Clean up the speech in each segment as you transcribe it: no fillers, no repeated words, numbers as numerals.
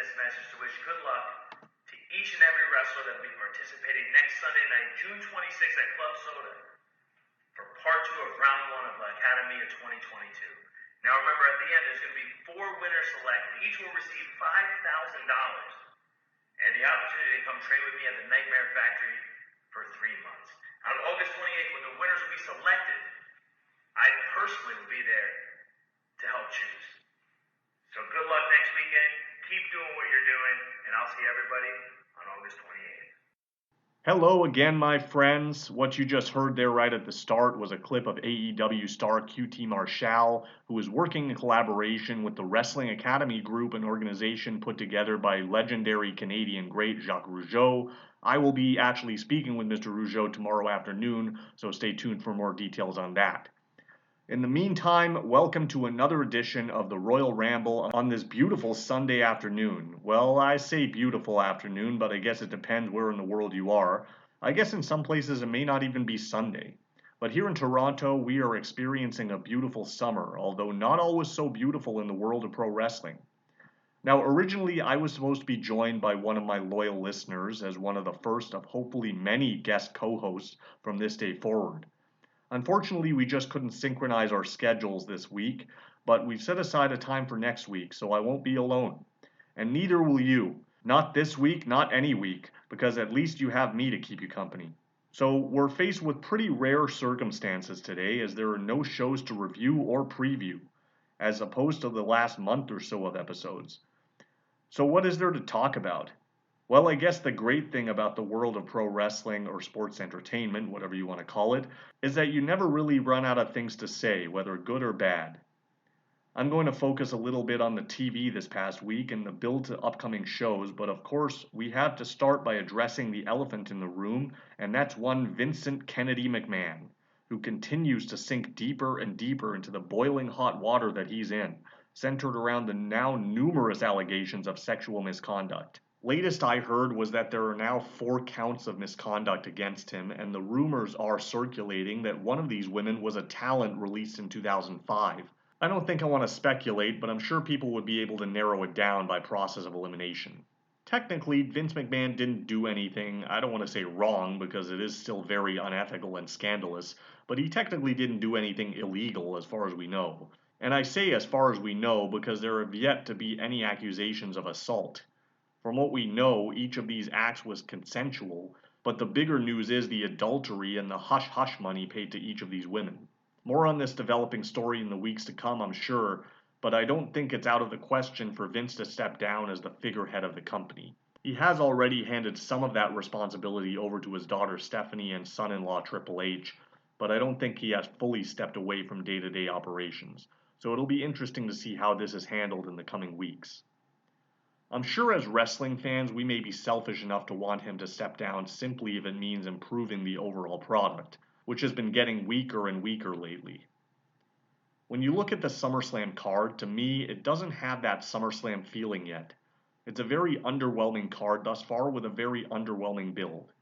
this message to wish good luck to each and every wrestler that will be participating next Sunday night, June 26th at Club Soda for part 2 of round 1 of the Academy of 2022. Now remember, at the end, there's going to be 4 winners selected. Each will receive $5,000 and the opportunity to come train with me at the Nightmare Factory for 3 months. On August 28th, when the winners will be selected, I personally will be there to help choose. So good luck next weekend. Keep doing what you're doing, and I'll see everybody on August 28th. Hello again, my friends. What you just heard there right at the start was a clip of AEW star QT Marshall, who is working in collaboration with the Wrestling Academy Group, an organization put together by legendary Canadian great Jacques Rougeau. I will be actually speaking with Mr. Rougeau tomorrow afternoon, so stay tuned for more details on that. In the meantime, welcome to another edition of the Royal Ramble on this beautiful Sunday afternoon. Well, I say beautiful afternoon, but I guess it depends where in the world you are. I guess in some places it may not even be Sunday. But here in Toronto, we are experiencing a beautiful summer, although not always so beautiful in the world of pro wrestling. Now, originally, I was supposed to be joined by one of my loyal listeners as one of the first of hopefully many guest co-hosts from this day forward. Unfortunately, we just couldn't synchronize our schedules this week, but we've set aside a time for next week, so I won't be alone. And neither will you. Not this week, not any week, because at least you have me to keep you company. So we're faced with pretty rare circumstances today, as there are no shows to review or preview, as opposed to the last month or so of episodes. So what is there to talk about? Well, I guess the great thing about the world of pro wrestling or sports entertainment, whatever you want to call it, is that you never really run out of things to say, whether good or bad. I'm going to focus a little bit on the TV this past week and the build to upcoming shows, but of course, we have to start by addressing the elephant in the room, and that's one Vincent Kennedy McMahon, who continues to sink deeper and deeper into the boiling hot water that he's in, centered around the now numerous allegations of sexual misconduct. Latest I heard was that there are now 4 counts of misconduct against him, and the rumors are circulating that one of these women was a talent released in 2005. I don't think I want to speculate, but I'm sure people would be able to narrow it down by process of elimination. Technically, Vince McMahon didn't do anything, I don't want to say wrong, because it is still very unethical and scandalous, but he technically didn't do anything illegal as far as we know. And I say as far as we know because there have yet to be any accusations of assault. From what we know, each of these acts was consensual, but the bigger news is the adultery and the hush-hush money paid to each of these women. More on this developing story in the weeks to come, I'm sure, but I don't think it's out of the question for Vince to step down as the figurehead of the company. He has already handed some of that responsibility over to his daughter Stephanie and son-in-law Triple H, but I don't think he has fully stepped away from day-to-day operations, so it'll be interesting to see how this is handled in the coming weeks. I'm sure as wrestling fans we may be selfish enough to want him to step down simply if it means improving the overall product, which has been getting weaker and weaker lately. When you look at the SummerSlam card, to me it doesn't have that SummerSlam feeling yet. It's a very underwhelming card thus far with a very underwhelming build.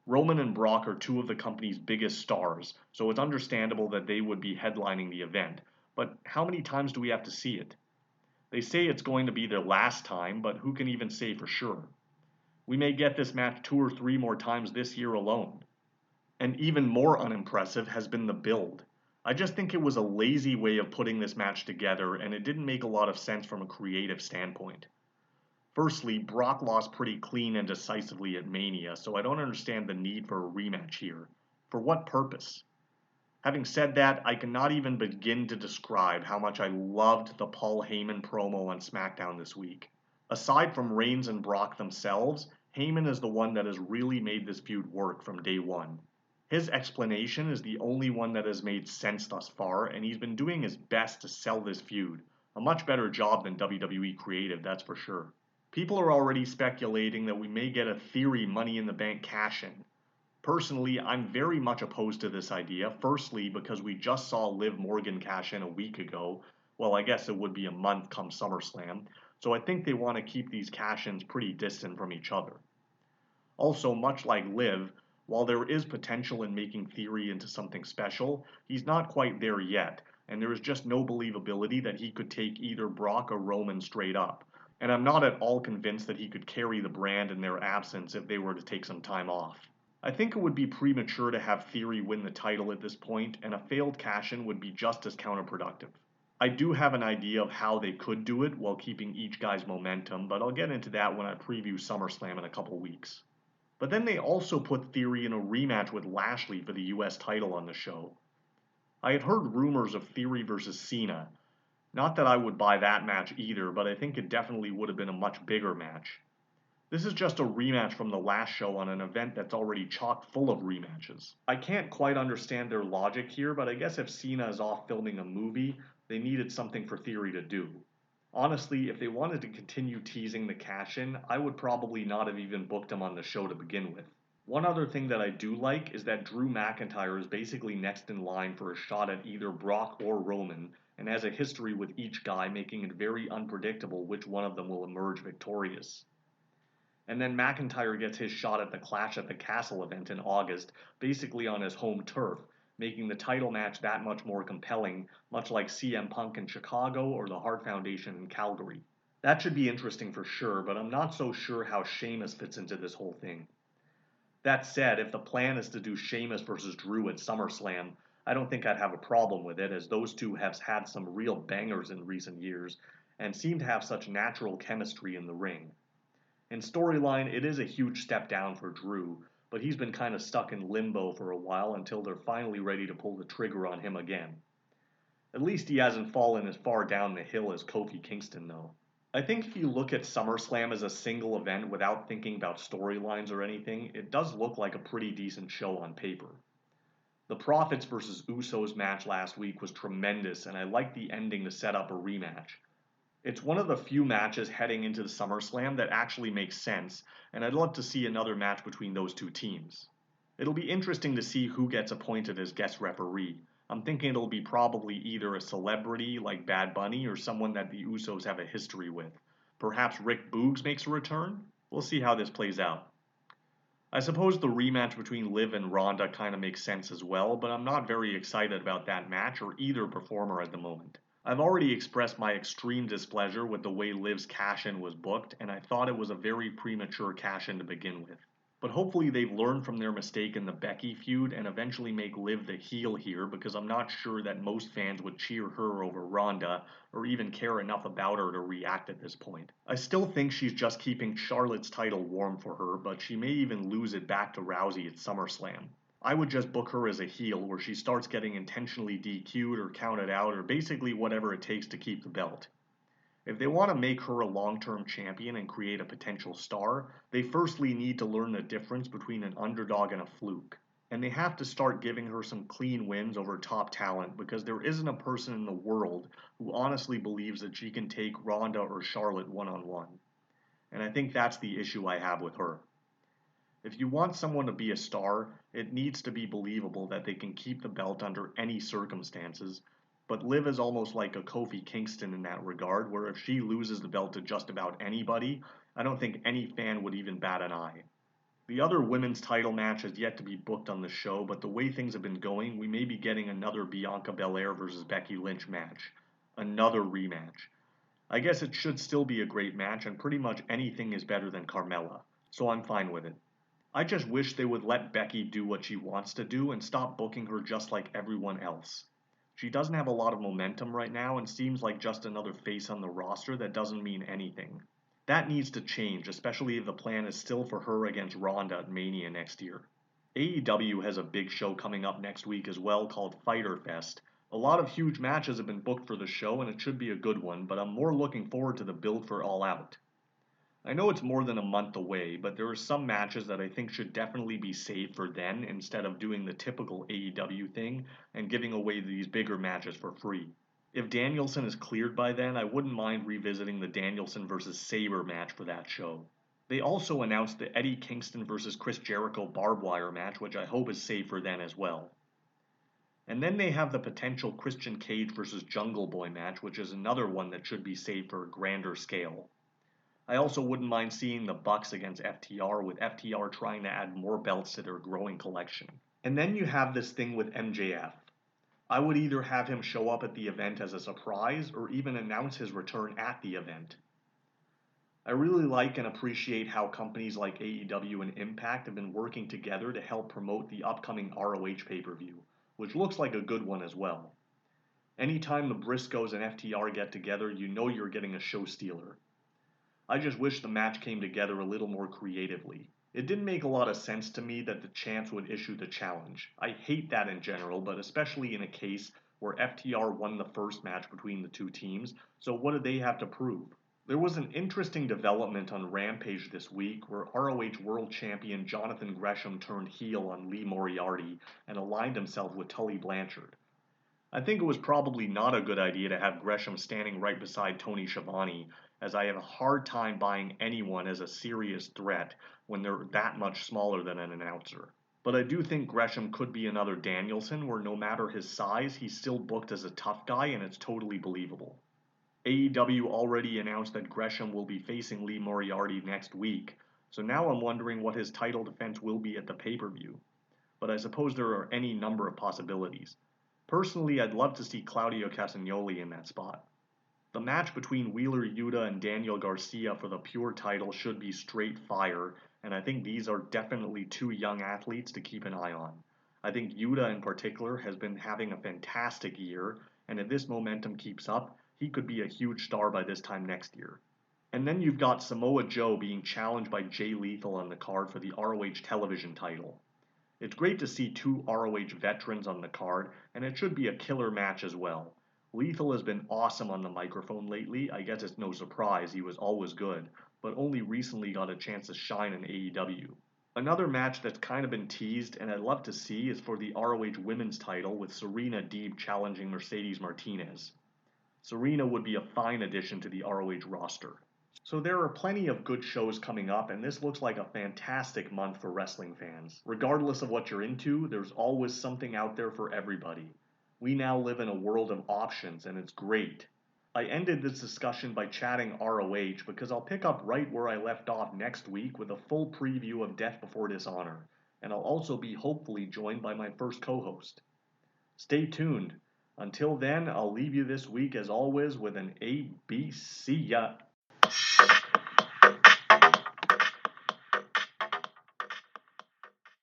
Roman and Brock are 2 of the company's biggest stars, so it's understandable that they would be headlining the event, but how many times do we have to see it? They say it's going to be their last time, but who can even say for sure? We may get this match 2 or 3 more times this year alone. And even more unimpressive has been the build. I just think it was a lazy way of putting this match together, and it didn't make a lot of sense from a creative standpoint. Firstly, Brock lost pretty clean and decisively at Mania, so I don't understand the need for a rematch here. For what purpose? Having said that, I cannot even begin to describe how much I loved the Paul Heyman promo on SmackDown this week. Aside from Reigns and Brock themselves, Heyman is the one that has really made this feud work from day one. His explanation is the only one that has made sense thus far, and he's been doing his best to sell this feud. A much better job than WWE Creative, that's for sure. People are already speculating that we may get a Theory Money in the Bank cash-in. Personally, I'm very much opposed to this idea, firstly because we just saw Liv Morgan cash in a week ago, well I guess it would be a month come SummerSlam, so I think they want to keep these cash-ins pretty distant from each other. Also, much like Liv, while there is potential in making Theory into something special, he's not quite there yet, and there is just no believability that he could take either Brock or Roman straight up. and I'm not at all convinced that he could carry the brand in their absence if they were to take some time off. I think it would be premature to have Theory win the title at this point, and a failed cash-in would be just as counterproductive. I do have an idea of how they could do it while keeping each guy's momentum, but I'll get into that when I preview SummerSlam in a couple weeks. But then they also put Theory in a rematch with Lashley for the US title on the show. I had heard rumors of Theory versus Cena. Not that I would buy that match either, but I think it definitely would have been a much bigger match. This is just a rematch from the last show on an event that's already chock full of rematches. I can't quite understand their logic here, but I guess if Cena is off filming a movie, they needed something for Theory to do. Honestly, if they wanted to continue teasing the cash-in, I would probably not have even booked him on the show to begin with. One other thing that I do like is that Drew McIntyre is basically next in line for a shot at either Brock or Roman, and has a history with each guy, making it very unpredictable which one of them will emerge victorious. And then McIntyre gets his shot at the Clash at the Castle event in August, basically on his home turf, making the title match that much more compelling, much like CM Punk in Chicago or the Hart Foundation in Calgary. That should be interesting for sure, but I'm not so sure how Sheamus fits into this whole thing. That said, if the plan is to do Sheamus versus Drew at SummerSlam, I don't think I'd have a problem with it, as those two have had some real bangers in recent years and seem to have such natural chemistry in the ring. In storyline, it is a huge step down for Drew, but he's been kind of stuck in limbo for a while until they're finally ready to pull the trigger on him again. At least he hasn't fallen as far down the hill as Kofi Kingston, though. I think if you look at SummerSlam as a single event without thinking about storylines or anything, it does look like a pretty decent show on paper. The Profits vs. Usos match last week was tremendous, and I liked the ending to set up a rematch. It's one of the few matches heading into the SummerSlam that actually makes sense, and I'd love to see another match between those two teams. It'll be interesting to see who gets appointed as guest referee. I'm thinking it'll be probably either a celebrity like Bad Bunny or someone that the Usos have a history with. Perhaps Rick Boogs makes a return? We'll see how this plays out. I suppose the rematch between Liv and Ronda kind of makes sense as well, but I'm not very excited about that match or either performer at the moment. I've already expressed my extreme displeasure with the way Liv's cash-in was booked, and I thought it was a very premature cash-in to begin with. But hopefully they've learned from their mistake in the Becky feud and eventually make Liv the heel here, because I'm not sure that most fans would cheer her over Ronda or even care enough about her to react at this point. I still think she's just keeping Charlotte's title warm for her, but she may even lose it back to Rousey at SummerSlam. I would just book her as a heel where she starts getting intentionally DQ'd or counted out or basically whatever it takes to keep the belt. If they want to make her a long-term champion and create a potential star, they firstly need to learn the difference between an underdog and a fluke. And they have to start giving her some clean wins over top talent, because there isn't a person in the world who honestly believes that she can take Ronda or Charlotte one-on-one. And I think that's the issue I have with her. If you want someone to be a star, it needs to be believable that they can keep the belt under any circumstances, but Liv is almost like a Kofi Kingston in that regard, where if she loses the belt to just about anybody, I don't think any fan would even bat an eye. The other women's title match has yet to be booked on the show, but the way things have been going, we may be getting another Bianca Belair versus Becky Lynch match. Another rematch. I guess it should still be a great match, and pretty much anything is better than Carmella, so I'm fine with it. I just wish they would let Becky do what she wants to do and stop booking her just like everyone else. She doesn't have a lot of momentum right now and seems like just another face on the roster that doesn't mean anything. That needs to change, especially if the plan is still for her against Ronda at Mania next year. AEW has a big show coming up next week as well called Fyter Fest. A lot of huge matches have been booked for the show and it should be a good one, but I'm more looking forward to the build for All Out. I know it's more than a month away, but there are some matches that I think should definitely be saved for then instead of doing the typical AEW thing and giving away these bigger matches for free. If Danielson is cleared by then, I wouldn't mind revisiting the Danielson vs. Sabre match for that show. They also announced the Eddie Kingston vs. Chris Jericho barbed wire match, which I hope is saved for then as well. And then they have the potential Christian Cage vs. Jungle Boy match, which is another one that should be saved for a grander scale. I also wouldn't mind seeing the Bucks against FTR, with FTR trying to add more belts to their growing collection. And then you have this thing with MJF. I would either have him show up at the event as a surprise or even announce his return at the event. I really like and appreciate how companies like AEW and Impact have been working together to help promote the upcoming ROH pay-per-view, which looks like a good one as well. Anytime the Briscoes and FTR get together, you know you're getting a show stealer. I just wish the match came together a little more creatively. It didn't make a lot of sense to me that the champs would issue the challenge. I hate that in general, but especially in a case where FTR won the first match between the two teams, so what did they have to prove? There was an interesting development on Rampage this week where ROH World Champion Jonathan Gresham turned heel on Lee Moriarty and aligned himself with Tully Blanchard. I think it was probably not a good idea to have Gresham standing right beside Tony Schiavone, as I have a hard time buying anyone as a serious threat when they're that much smaller than an announcer. But I do think Gresham could be another Danielson, where no matter his size, he's still booked as a tough guy and it's totally believable. AEW already announced that Gresham will be facing Lee Moriarty next week, so now I'm wondering what his title defense will be at the pay-per-view. But I suppose there are any number of possibilities. Personally, I'd love to see Claudio Castagnoli in that spot. The match between Wheeler Yuta and Daniel Garcia for the pure title should be straight fire, and I think these are definitely two young athletes to keep an eye on. I think Yuta in particular has been having a fantastic year, and if this momentum keeps up, he could be a huge star by this time next year. And then you've got Samoa Joe being challenged by Jay Lethal on the card for the ROH television title. It's great to see two ROH veterans on the card, and it should be a killer match as well. Lethal has been awesome on the microphone lately. I guess it's no surprise, he was always good, but only recently got a chance to shine in AEW. Another match that's kind of been teased and I'd love to see is for the ROH women's title with Serena Deeb challenging Mercedes Martinez. Serena would be a fine addition to the ROH roster. So there are plenty of good shows coming up, and this looks like a fantastic month for wrestling fans. Regardless of what you're into, there's always something out there for everybody. We now live in a world of options, and it's great. I ended this discussion by chatting ROH because I'll pick up right where I left off next week with a full preview of Death Before Dishonor, and I'll also be hopefully joined by my first co-host. Stay tuned. Until then, I'll leave you this week as always with an ABC.